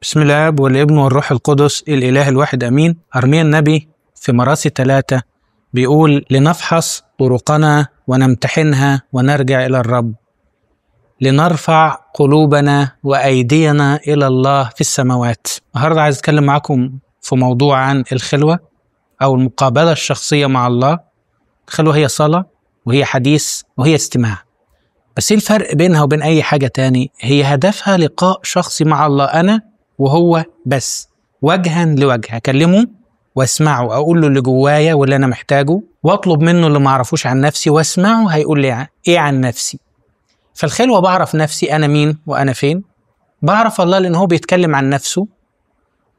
بسم الآب والابن والروح القدس الإله الواحد أمين. أرميا النبي في مراسي 3 بيقول: لنفحص طرقنا ونمتحنها ونرجع إلى الرب، لنرفع قلوبنا وأيدينا إلى الله في السماوات. النهارده عايز أتكلم معكم في موضوع عن الخلوة أو المقابلة الشخصية مع الله. الخلوة هي صلاة وهي حديث وهي استماع، بس إيه الفرق بينها وبين أي حاجة تاني؟ هي هدفها لقاء شخصي مع الله، أنا وهو بس، وجها لوجه، أكلمه واسمعه، أقول له اللي جوايا واللي أنا محتاجه، وأطلب منه اللي معرفوش عن نفسي واسمعه هيقول لي إيه عن نفسي. فالخلوة بعرف نفسي أنا مين وأنا فين، بعرف الله لأن هو بيتكلم عن نفسه،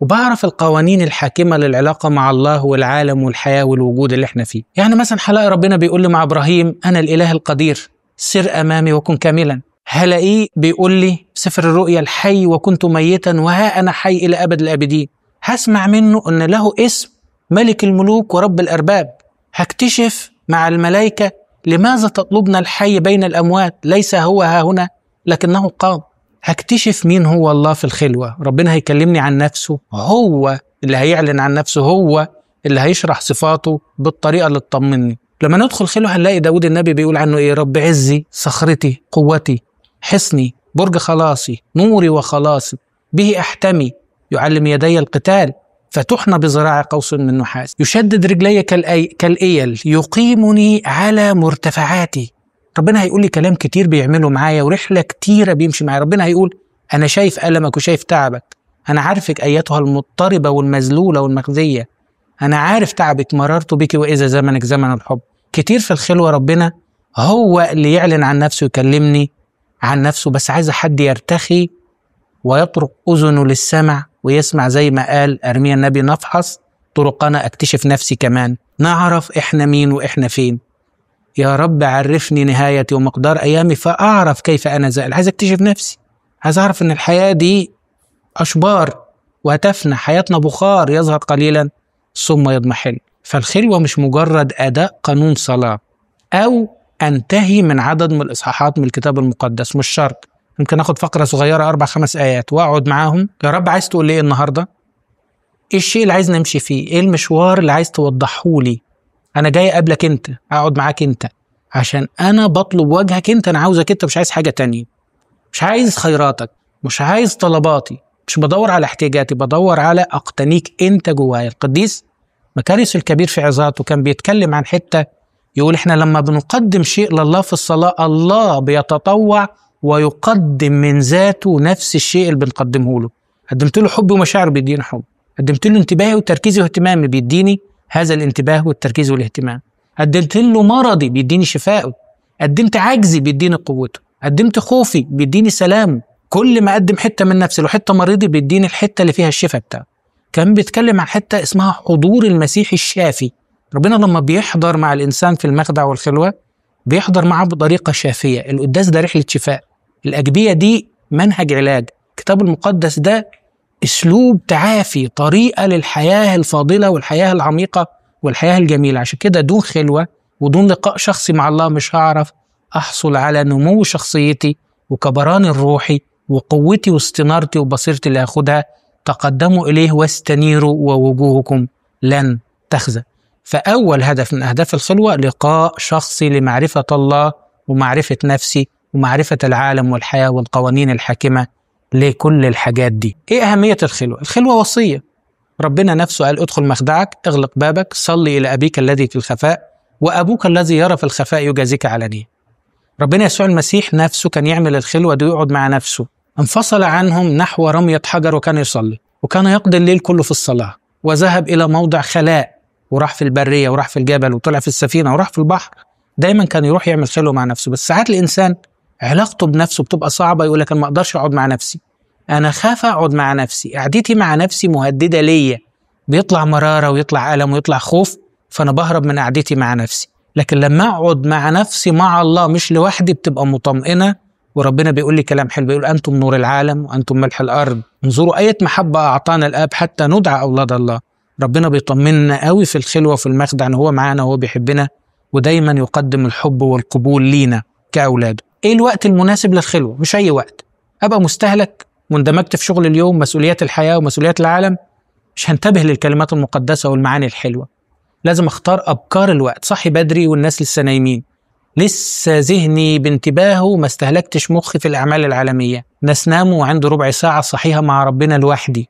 وبعرف القوانين الحاكمة للعلاقة مع الله والعالم والحياة والوجود اللي احنا فيه. يعني مثلا هلاقي ربنا بيقول لي مع إبراهيم: أنا الإله القدير، سر أمامي وكن كاملا. هلاقيه بيقول لي في سفر الرؤيا: الحي وكنت ميتا وها أنا حي إلى أبد الآبدين. هسمع منه أن له اسم ملك الملوك ورب الأرباب. هكتشف مع الملائكة: لماذا تطلبنا الحي بين الأموات؟ ليس هو ها هنا لكنه قام. هكتشف مين هو الله في الخلوة. ربنا هيكلمني عن نفسه، هو اللي هيعلن عن نفسه، هو اللي هيشرح صفاته بالطريقة اللي تطمني. لما ندخل خلوة هنلاقي داود النبي بيقول عنه إيه؟ رب عزي، صخرتي، قوتي، حصني، برج خلاصي، نوري وخلاصي، به أحتمي، يعلم يدي القتال، فتحنى بذراع قوس من نحاس، يشدد رجلي كالإيل، يقيمني على مرتفعاتي. ربنا هيقول لي كلام كتير بيعمله معايا ورحلة كتيرة بيمشي معايا. ربنا هيقول: أنا شايف ألمك وشايف تعبك، أنا عارفك أيتها المضطربة والمذلولة والمخزية، أنا عارف تعبك، مررت بك وإذا زمنك زمن الحب. كتير في الخلوة ربنا هو اللي يعلن عن نفسه، يكلمني عن نفسه، بس عايز حد يرتخي ويطرق أذنه للسمع ويسمع. زي ما قال أرميا النبي: نفحص طرقنا، أكتشف نفسي كمان، نعرف إحنا مين وإحنا فين. يا رب عرفني نهايتي ومقدار أيامي فأعرف كيف أنا زائل. عايز أكتشف نفسي، عايز أعرف إن الحياة دي أشبار وهتفنى، حياتنا بخار يظهر قليلا ثم يضمحل. فالخلوة مش مجرد أداء قانون صلاة أو أنتهي من عدد من الإصحاحات من الكتاب المقدس، مش شرط. ممكن أخد فقرة صغيرة 4-5 آيات وأقعد معاهم: يا رب عايز تقول لي إيه النهاردة؟ إيه الشيء اللي عايز نمشي فيه؟ إيه المشوار اللي عايز توضحه لي؟ أنا جاي أقابلك أنت، أقعد معاك أنت، عشان أنا بطلب وجهك أنت، أنا عاوزك أنت، مش عايز حاجة تانية، مش عايز خيراتك، مش عايز طلباتي، مش بدور على احتياجاتي، بدور على أقتنيك أنت جوايا. القديس مكاريوس الكبير في عظاته كان بيتكلم عن حتة يقول: إحنا لما بنقدم شيء لله في الصلاة، الله بيتطوع ويقدم من ذاته نفس الشيء اللي بنقدمه له. قدمت له حب ومشاعر بيديني حب، قدمت له انتباهي وتركيزي واهتمامي بيديني هذا الانتباه والتركيز والاهتمام، قدمت له مرضي بيديني شفائه، قدمت عجزي بيديني قوته، قدمت خوفي بيديني سلام. كل ما أقدم حتة من نفسي لو حتة مريضي بيديني الحتة اللي فيها الشفاء بتاعه. كان بيتكلم عن حتة اسمها حضور المسيح الشافي. ربنا لما بيحضر مع الإنسان في المخدع والخلوة بيحضر معه بطريقة شافية. القداس ده رحلة شفاء، الأجبية دي منهج علاج، الكتاب المقدس ده أسلوب تعافي، طريقة للحياة الفاضلة والحياة العميقة والحياة الجميلة. عشان كده دون خلوة ودون لقاء شخصي مع الله مش هعرف أحصل على نمو شخصيتي وكبران الروحي وقوتي واستنارتي وبصيرتي اللي هاخدها. تقدموا إليه واستنيروا ووجوهكم لن تخزى. فأول هدف من أهداف الخلوة لقاء شخصي لمعرفة الله ومعرفة نفسي ومعرفة العالم والحياة والقوانين الحاكمة لكل الحاجات دي. إيه أهمية الخلوة؟ الخلوة وصية. ربنا نفسه قال: ادخل مخدعك، اغلق بابك، صلي إلى أبيك الذي في الخفاء وأبوك الذي يرى في الخفاء يجازيك علانية. ربنا يسوع المسيح نفسه كان يعمل الخلوة دي ويقعد مع نفسه، انفصل عنهم نحو رمية حجر وكان يصلي، وكان يقضي الليل كله في الصلاة، وذهب إلى موضع خلاء، وراح في البرية وراح في الجبل وطلع في السفينة وراح في البحر. دايما كان يروح يعمل خلوة مع نفسه. بس ساعات الإنسان علاقته بنفسه بتبقى صعبة، يقول لك أنا ما أقدرش أقعد مع نفسي، أنا خاف أقعد مع نفسي، قعدتي مع نفسي مهددة ليا، بيطلع مرارة ويطلع ألم ويطلع خوف، فأنا بهرب من قعدتي مع نفسي. لكن لما أقعد مع نفسي مع الله مش لوحدي بتبقى مطمئنة. وربنا بيقول لي كلام حلو، بيقول: أنتم نور العالم وأنتم ملح الأرض، انظروا أية محبة أعطانا الآب حتى ندعى أولاد الله. ربنا بيطمنا قوي في الخلوة وفي المخدع إن هو معانا وهو بيحبنا ودايما يقدم الحب والقبول لينا كأولاده. إيه الوقت المناسب للخلوة؟ مش أي وقت. أبقى مستهلك واندمجت في شغل اليوم، مسؤوليات الحياة ومسؤوليات العالم، مش هنتبه للكلمات المقدسة والمعاني الحلوة. لازم اختار أبكار الوقت، صحي بدري والناس لسه نايمين، لسه ذهني بانتباهه، ما استهلكتش مخي في الأعمال العالمية. ناس ناموا وعنده ربع ساعة صحيها مع ربنا لوحدي،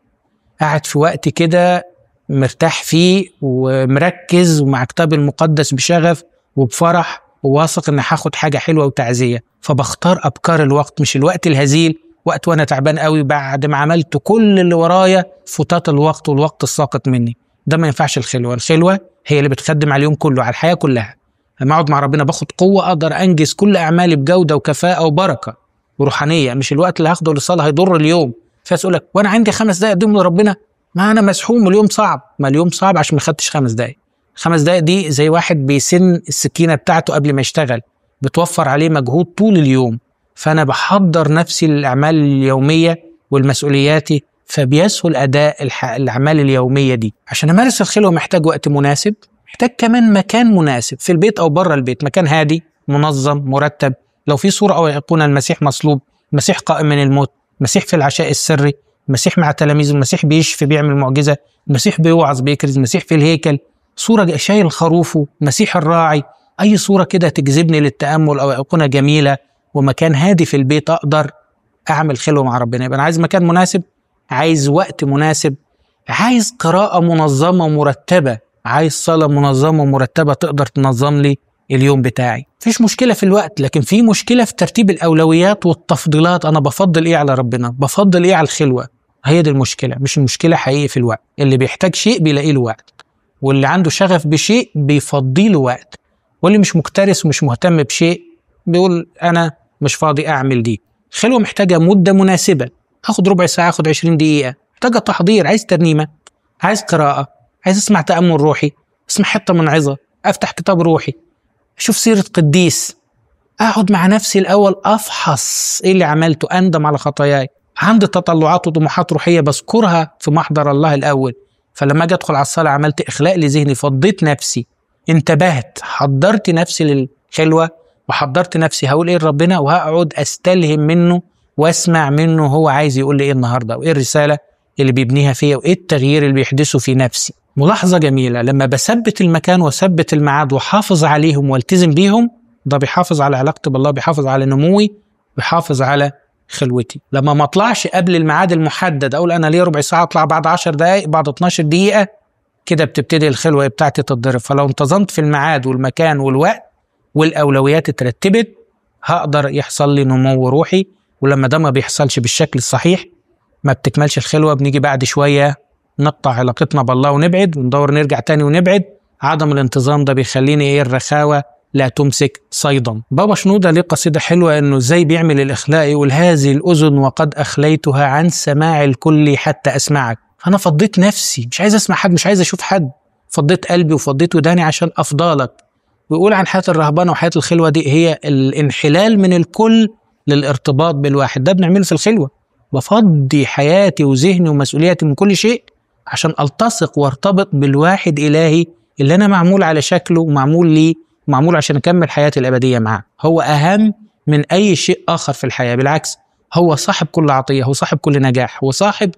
قاعد في وقت كده مرتاح فيه ومركز ومع كتاب المقدس بشغف وبفرح، وواثق ان هاخد حاجة حلوة وتعزية. فبختار أبكار الوقت، مش الوقت الهزيل، وقت وانا تعبان قوي بعد ما عملت كل اللي ورايا، فتات الوقت والوقت الساقط مني. ده ما ينفعش. الخلوة هي اللي بتخدم على اليوم كله، على الحياة كلها. لما اقعد مع ربنا باخد قوة، اقدر انجز كل اعمالي بجودة وكفاءة وبركة وروحانية. مش الوقت اللي هاخده للصلاة هيضر اليوم. فاسألك وانا عندي 5 دقايق اقدم لربنا، ما انا مسحوم، اليوم صعب. ما اليوم صعب عشان ما خدتش 5 دقايق. 5 دقايق دي زي واحد بيسن السكينة بتاعته قبل ما يشتغل، بتوفر عليه مجهود طول اليوم. فانا بحضر نفسي للاعمال اليومية والمسؤولياتي، فبيسهل اداء الاعمال اليومية دي. عشان امارس الخلوة محتاج وقت مناسب، محتاج كمان مكان مناسب، في البيت او بره البيت، مكان هادي منظم مرتب. لو في صورة او ايقونة المسيح مصلوب، المسيح قائم من الموت، المسيح في العشاء السري، المسيح مع تلاميذه، المسيح بيشفي بيعمل معجزة، المسيح بيوعظ بيكرز، المسيح في الهيكل، صورة شايل خروفه، المسيح الراعي. أي صورة كده تجذبني للتأمل، أو أيقونة جميلة ومكان هادي في البيت، أقدر أعمل خلوة مع ربنا. يبقى أنا عايز مكان مناسب، عايز وقت مناسب، عايز قراءة منظمة ومرتبة، عايز صلاة منظمة ومرتبة تقدر تنظم لي اليوم بتاعي. مفيش مشكلة في الوقت، لكن في مشكلة في ترتيب الأولويات والتفضيلات. أنا بفضل إيه على ربنا، بفضل إيه على الخلوة. هي دي المشكلة. مش المشكلة حقيقي في الوقت. اللي بيحتاج شيء بيلاقي له وقت، واللي عنده شغف بشيء بيفضي له وقت، واللي مش مكترث ومش مهتم بشيء بيقول أنا مش فاضي أعمل دي. الخلوة محتاجة مدة مناسبة، أخد ربع ساعة، أخد 20 دقيقة، محتاجة تحضير، عايز ترنيمة، عايز قراءة، عايز أسمع تأمل روحي، أسمع حتة من عظة، أفتح كتاب روحي، أشوف سيرة قديس، أقعد مع نفسي الأول أفحص إيه اللي عملته، أندم على خطاياي. عندي تطلعات وطموحات روحية بذكرها في محضر الله الأول. فلما أجي أدخل على الصلاة عملت إخلاء لذهني، فضيت نفسي، انتبهت، حضرت نفسي للخلوة وحضرت نفسي هقول إيه لربنا، وهقعد أستلهم منه وأسمع منه هو عايز يقول لي إيه النهاردة، وإيه الرسالة اللي بيبنيها فيا، وإيه التغيير اللي بيحدثه في نفسي. ملاحظة جميلة، لما بثبت المكان وثبت الميعاد وحافظ عليهم والتزم بيهم، ده بيحافظ على علاقتي بالله، بيحافظ على نموي، بيحافظ على خلوتي. لما ما اطلعش قبل الميعاد المحدد، اقول انا ليه ربع ساعة، اطلع بعد 10 دقائق، بعد 12 دقيقة، كده بتبتدي الخلوة بتاعتي تتضرب. فلو انتظمت في الميعاد والمكان والوقت والأولويات اترتبت، هقدر يحصل لي نمو روحي. ولما ده ما بيحصلش بالشكل الصحيح، ما بتكملش الخلوة، بنيجي بعد شوية نقطع علاقتنا بالله ونبعد، وندور نرجع تاني ونبعد. عدم الانتظام ده بيخليني ايه، الرخاوة لا تمسك صيدا. بابا شنودة ليه قصيدة حلوة انه ازاي بيعمل الاخلاء، يقول هذه الاذن وقد اخليتها عن سماع الكل حتى اسمعك. انا فضيت نفسي، مش عايز اسمع حد، مش عايز اشوف حد، فضيت قلبي وفضيت وداني عشان افضلك. ويقول عن حياة الرهبانة وحياة الخلوة دي هي الانحلال من الكل للارتباط بالواحد. ده بنعمله في الخلوة، بفضي حياتي وذهني ومسؤولياتي من كل شيء عشان التصق وارتبط بالواحد إلهي اللي أنا معمول على شكله ومعمول لي، معمول عشان أكمل حياتي الأبدية معاه. هو أهم من أي شيء آخر في الحياة، بالعكس هو صاحب كل عطية، هو صاحب كل نجاح، هو صاحب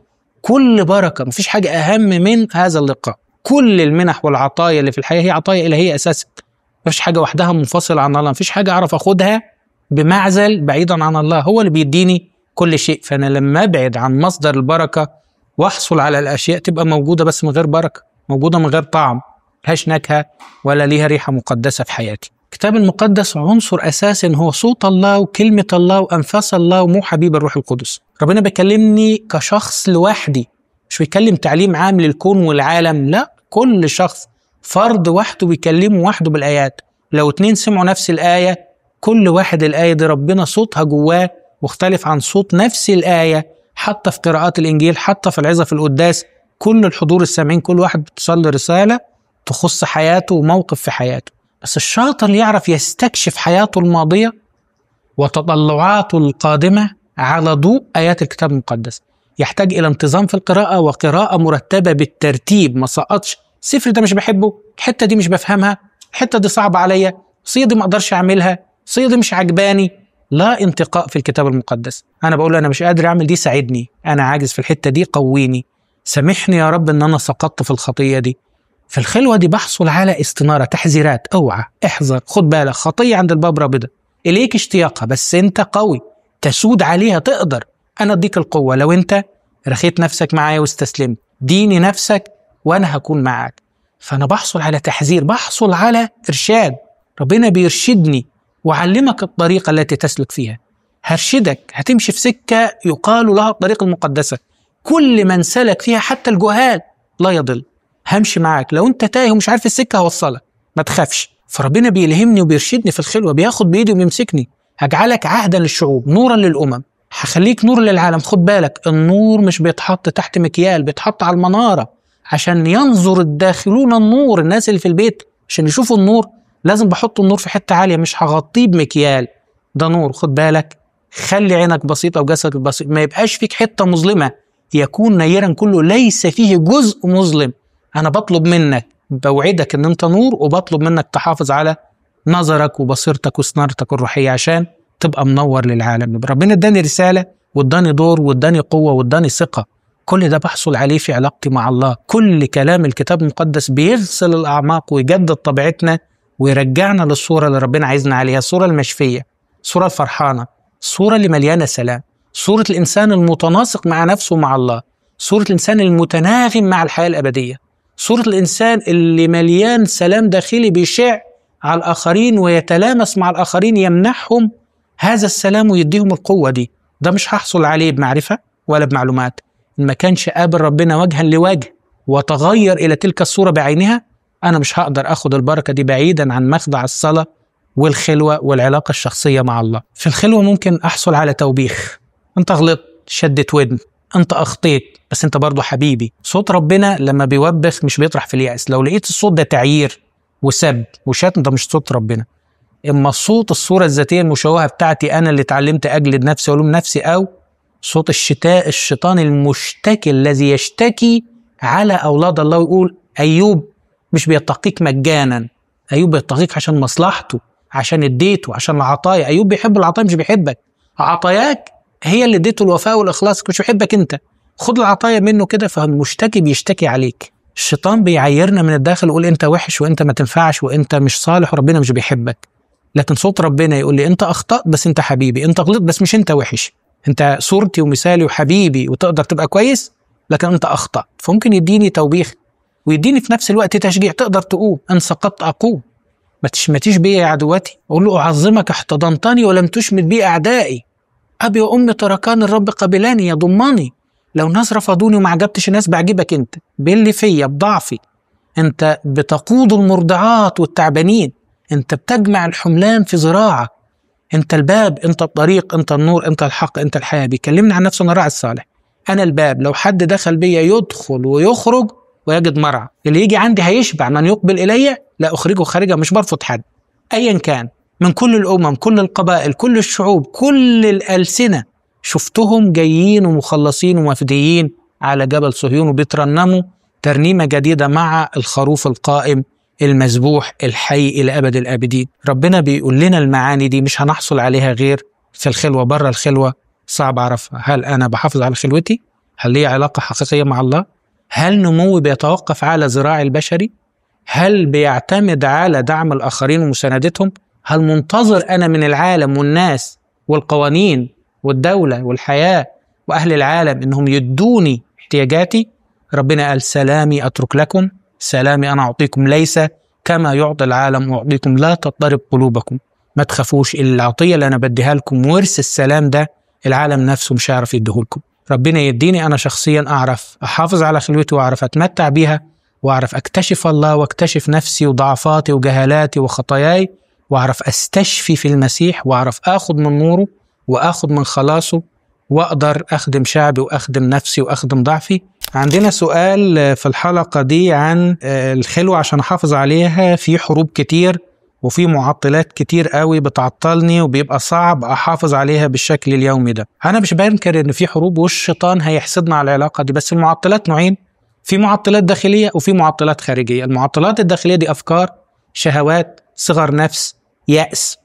كل بركة. مفيش حاجة أهم من هذا اللقاء. كل المنح والعطايا اللي في الحياة هي عطايا إلهية أساسا. مفيش حاجة وحدها منفصلة عن الله، مفيش حاجة أعرف أخدها بمعزل بعيدا عن الله. هو اللي بيديني كل شيء. فأنا لما أبعد عن مصدر البركة واحصل على الأشياء تبقى موجودة بس من غير بركة، موجودة من غير طعم، ملهاش نكهة ولا ليها ريحة مقدسة في حياتي. الكتاب المقدس عنصر أساسي هو صوت الله وكلمة الله وأنفاس الله وموحى بيه بالروح القدس. ربنا بيكلمني كشخص لوحدي، مش بيكلم تعليم عام للكون والعالم، لا، كل شخص فرد وحده بيكلمه وحده بالآيات. لو 2 سمعوا نفس الآية، كل واحد الآية دي ربنا صوتها جواه مختلف عن صوت نفس الآية. حتى في قراءات الإنجيل، حتى في العظة في القداس، كل الحضور السامعين كل واحد بتصل رسالة تخص حياته وموقف في حياته. بس الشاطر اللي يعرف يستكشف حياته الماضية وتطلعاته القادمة على ضوء آيات الكتاب المقدس. يحتاج إلى انتظام في القراءة وقراءة مرتبة بالترتيب، ما سقطش السفر ده مش بحبه، الحتة دي مش بفهمها، الحتة دي صعبة عليا، الصيغة دي ما اقدرش اعملها، الصيغة دي مش عجباني، لا انتقاء في الكتاب المقدس. أنا بقول أنا مش قادر أعمل دي، ساعدني، أنا عاجز في الحتة دي، قويني، سامحني يا رب إن أنا سقطت في الخطية دي. في الخلوة دي بحصل على استنارة، تحذيرات، اوعى، احذر، خد بالك، خطية عند الباب رابضة، إليك اشتياقها، بس أنت قوي تسود عليها، تقدر، أنا أديك القوة لو أنت رخيت نفسك معايا واستسلمت، ديني نفسك وأنا هكون معاك. فأنا بحصل على تحذير، بحصل على إرشاد، ربنا بيرشدني وعلمك الطريقة التي تسلك فيها، هرشدك، هتمشي في سكة يقال لها الطريق المقدسة، كل من سلك فيها حتى الجهال لا يضل، همشي معاك، لو انت تايه ومش عارف السكة هوصلك، ما تخافش. فربنا بيلهمني وبيرشدني في الخلوة، بياخد بإيدي وبيمسكني، هجعلك عهدا للشعوب، نورا للأمم، هخليك نور للعالم. خد بالك، النور مش بيتحط تحت مكيال، بيتحط على المنارة عشان ينظر الداخلون النور، الناس اللي في البيت عشان يشوفوا النور لازم بحط النور في حتة عالية، مش هغطيه بمكيال، ده نور. خد بالك، خلي عينك بسيطة وجسدك بسيط، ما يبقاش فيك حتة مظلمة، يكون نيرا كله ليس فيه جزء مظلم. أنا بطلب منك، بوعدك إن أنت نور، وبطلب منك تحافظ على نظرك وبصيرتك وسنارتك الروحية عشان تبقى منور للعالم. ربنا اداني رسالة واداني دور واداني قوة واداني ثقة، كل ده بحصل عليه في علاقتي مع الله. كل كلام الكتاب المقدس بيغسل الأعماق ويجدد طبيعتنا ويرجعنا للصورة اللي ربنا عايزنا عليها، الصورة المشفية، الصورة الفرحانة، الصورة اللي مليانة سلام، صورة الإنسان المتناسق مع نفسه ومع الله، صورة الإنسان المتناغم مع الحياة الأبدية، صورة الإنسان اللي مليان سلام داخلي بيشع على الآخرين ويتلامس مع الآخرين، يمنحهم هذا السلام ويديهم القوة دي. ده مش هحصل عليه بمعرفة ولا بمعلومات، إن ما كانش قابل ربنا وجها لوجه وتغير إلى تلك الصورة بعينها، أنا مش هقدر أخد البركة دي بعيدا عن مخدع الصلاة والخلوة والعلاقة الشخصية مع الله. في الخلوة ممكن أحصل على توبيخ، أنت غلطت، شدت ودن، أنت أخطيت، بس أنت برضو حبيبي. صوت ربنا لما بيوبخ مش بيطرح في اليأس، لو لقيت الصوت ده تعيير وسب وشتم، ده مش صوت ربنا. إما صوت الصورة الذاتية المشوهة بتاعتي أنا اللي اتعلمت أجلد نفسي وألوم نفسي، أو صوت الشيطان المشتكي الذي يشتكي على أولاد الله ويقول أيوب مش بيتقيك مجانا، أيوب بيتقيك عشان مصلحته، عشان اديته، عشان العطايا. أيوب بيحب العطايا مش بيحبك، عطاياك هي اللي اديته الوفاء والإخلاص، مش بيحبك أنت، خد العطايا منه كده. فالمشتكي بيشتكي عليك، الشيطان بيعيرنا من الداخل ويقول أنت وحش وأنت ما تنفعش وأنت مش صالح وربنا مش بيحبك. لكن صوت ربنا يقول لي أنت أخطأت بس أنت حبيبي، أنت غلطت بس مش أنت وحش، أنت صورتي ومثالي وحبيبي وتقدر تبقى كويس، لكن أنت أخطأت. فممكن يديني توبيخ ويديني في نفس الوقت تشجيع، تقدر تقوم، إن سقطت أقوم، ما تشمتيش بي يا عدوتي. أقول له أعظمك احتضنتني ولم تشمت بي أعدائي، أبي وأمي تركان الرب قبلاني يضمني، لو ناس رفضوني وما عجبتش الناس بعجبك أنت، باللي فيا بضعفي، أنت بتقود المرضعات والتعبانين، أنت بتجمع الحملان في ذراعك، أنت الباب، أنت الطريق، أنت النور، أنت الحق، أنت الحياة. بيكلمني عن نفسه أنا الراعي الصالح، أنا الباب، لو حد دخل بيا يدخل ويخرج ويجد مرعى، اللي يجي عندي هيشبع، من يقبل إلي لا أخرجه خارجا، مش برفض حد أيا كان، من كل الأمم، كل القبائل، كل الشعوب، كل الألسنة، شفتهم جايين ومخلصين ومفديين على جبل صهيون وبيترنموا ترنيمة جديدة مع الخروف القائم المذبوح الحي إلى أبد الآبدين. ربنا بيقول لنا المعاني دي مش هنحصل عليها غير في الخلوة. بره الخلوة صعب أعرفها، هل أنا بحافظ على خلوتي؟ هل لي علاقة حقيقية مع الله؟ هل نموي بيتوقف على ذراع البشري؟ هل بيعتمد على دعم الآخرين ومساندتهم؟ هل منتظر أنا من العالم والناس والقوانين والدولة والحياة وأهل العالم إنهم يدوني احتياجاتي؟ ربنا قال سلامي أترك لكم، سلامي أنا أعطيكم، ليس كما يعطي العالم أعطيكم، لا تضطرب قلوبكم. ما تخافوش، العطية اللي أنا بديها لكم ورث السلام ده العالم نفسه مش هيعرف يديهولكم. ربنا يديني أنا شخصيا أعرف أحافظ على خلوتي وأعرف أتمتع بيها وأعرف أكتشف الله وأكتشف نفسي وضعفاتي وجهالاتي وخطاياي، وأعرف أستشفي في المسيح، وأعرف أخذ من نوره وأخذ من خلاصه، وأقدر أخدم شعبي وأخدم نفسي وأخدم ضعفي. عندنا سؤال في الحلقة دي عن الخلوة عشان أحافظ عليها، في حروب كتير وفي معطلات كتير قوي بتعطلني وبيبقى صعب أحافظ عليها بالشكل اليومي ده. أنا مش بنكر إن في حروب والشيطان هيحسدنا على العلاقة دي، بس المعطلات نوعين، في معطلات داخلية وفي معطلات خارجية. المعطلات الداخلية دي أفكار، شهوات، صغر نفس، يأس،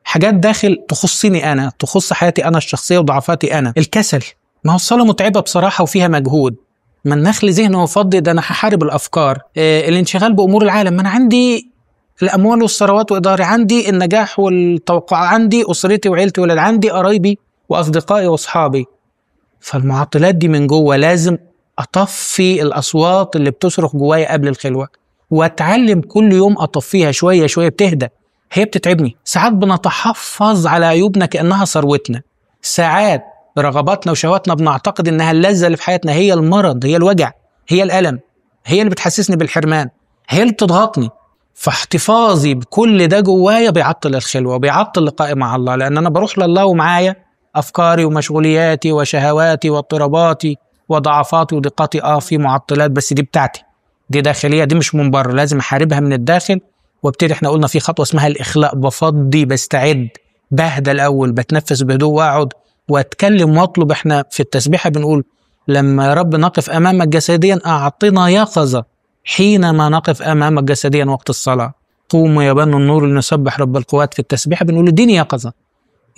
حاجات داخل تخصني أنا، تخص حياتي أنا الشخصية وضعفاتي أنا. الكسل، ما هو الصلاة متعبة بصراحة وفيها مجهود. ما النخل ذهنه وفضي، ده أنا هحارب الأفكار. الانشغال بأمور العالم، ما أنا عندي الأموال والثروات وإداري، عندي النجاح والتوقع، عندي أسرتي وعيلتي ولاد، عندي قرايبي وأصدقائي وأصحابي. فالمعطلات دي من جوه لازم أطفي الأصوات اللي بتصرخ جوايا قبل الخلوة، وأتعلم كل يوم أطفيها شوية شوية، بتهدى. هي بتتعبني ساعات، بنتحفظ على عيوبنا كأنها ثروتنا. ساعات رغباتنا وشهواتنا بنعتقد إنها اللذة اللي في حياتنا، هي المرض، هي الوجع، هي الألم، هي اللي بتحسسني بالحرمان، هي اللي بتضغطني. فاحتفاظي بكل ده جوايا بيعطل الخلوة وبيعطل لقائي مع الله، لأن أنا بروح لله ومعايا أفكاري ومشغولياتي وشهواتي واضطراباتي وضعفاتي وضيقاتي. في معطلات، بس دي بتاعتي، دي داخلية، دي مش من بره، لازم أحاربها من الداخل. وابتدي، احنا قلنا في خطوة اسمها الإخلاء، بفضي، بستعد، بهدى الأول، بتنفس بهدوء وأقعد وأتكلم وأطلب. احنا في التسبيحة بنقول لما يا رب نقف أمامك جسديا أعطنا يقظة حينما نقف أمامك جسديا وقت الصلاة. قوموا يا بنو النور لنسبح رب القوات. في التسبيحة بنقول اديني يقظة،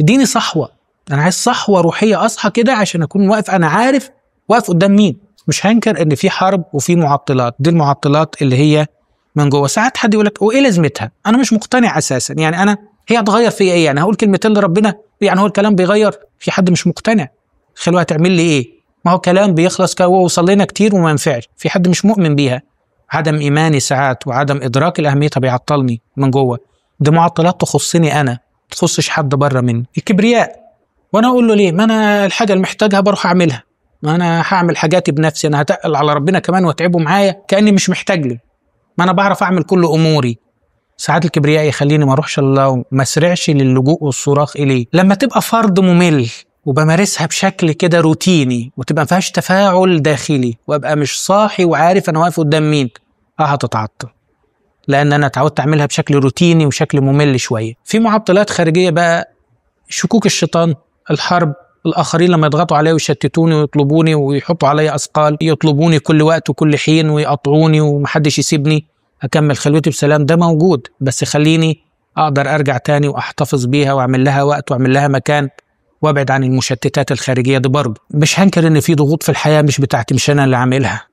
اديني صحوة. أنا عايز صحوة روحية، أصحى كده عشان أكون واقف، أنا عارف واقف قدام مين. مش هنكر إن في حرب وفي معطلات، دي المعطلات اللي هي من جوه. ساعات حد يقول لك وإيه لازمتها؟ أنا مش مقتنع أساسا، يعني أنا هي هتغير في إيه؟ يعني هقول كلمتين لربنا، يعني هو الكلام بيغير؟ في حد مش مقتنع، خلوها تعمل لي إيه؟ ما هو كلام بيخلص ووصل لنا كتير وما ينفعش. في حد مش مؤمن بيها، عدم إيماني ساعات وعدم إدراك لأهميتها بيعطلني من جوه. دي معطلات تخصني أنا، تخصش حد بره مني. الكبرياء، وانا اقول له ليه؟ ما انا الحاجه اللي محتاجها بروح اعملها، ما انا هعمل حاجاتي بنفسي، انا هتقل على ربنا كمان واتعبه معايا كاني مش محتاج لي، ما انا بعرف اعمل كل اموري. ساعات الكبرياء يخليني ما اروحش الله وما اسرعش للجوء والصراخ اليه. لما تبقى فرض ممل وبمارسها بشكل كده روتيني وتبقى ما فيهاش تفاعل داخلي، وابقى مش صاحي وعارف انا واقف قدام مين، هتتعطل، لان انا اتعودت اعملها بشكل روتيني وشكل ممل شويه. في معطلات خارجيه بقى، شكوك الشيطان، الحرب، الآخرين لما يضغطوا علي ويشتتوني ويطلبوني ويحطوا علي أثقال، يطلبوني كل وقت وكل حين ويقطعوني ومحدش يسيبني أكمل خلوتي بسلام. ده موجود، بس خليني أقدر أرجع تاني وأحتفظ بيها وأعمل لها وقت وأعمل لها مكان وأبعد عن المشتتات الخارجية دي. برضه مش هنكر إن في ضغوط في الحياة مش بتاعتي، مش أنا اللي عاملها.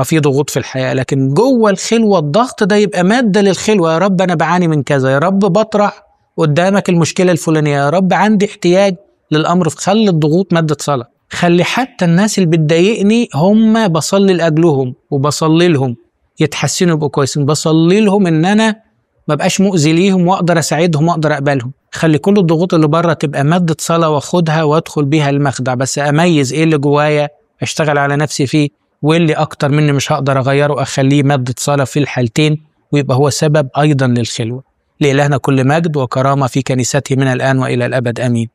في ضغوط في الحياة، لكن جوه الخلوة الضغط ده يبقى مادة للخلوة. يا رب أنا بعاني من كذا، يا رب بطرح قدامك المشكلة الفلانية، يا رب عندي احتياج للأمر. خلي الضغوط مادة صلاة، خلي حتى الناس اللي بتضايقني هم بصلي لأجلهم وبصلي لهم يتحسنوا يبقوا كويسين، بصلي لهم إن أنا ما بقاش مؤذي ليهم وأقدر أساعدهم وأقدر أقبلهم. خلي كل الضغوط اللي بره تبقى مادة صلاة وأخدها وأدخل بيها المخدع، بس أميز إيه اللي جوايا أشتغل على نفسي فيه، واللي أكتر مني مش هقدر أغيره أخليه مادة صلاة في الحالتين، ويبقى هو سبب أيضا للخلوة. لإلهنا كل مجد وكرامة في كنيسته من الآن وإلى الأبد، آمين.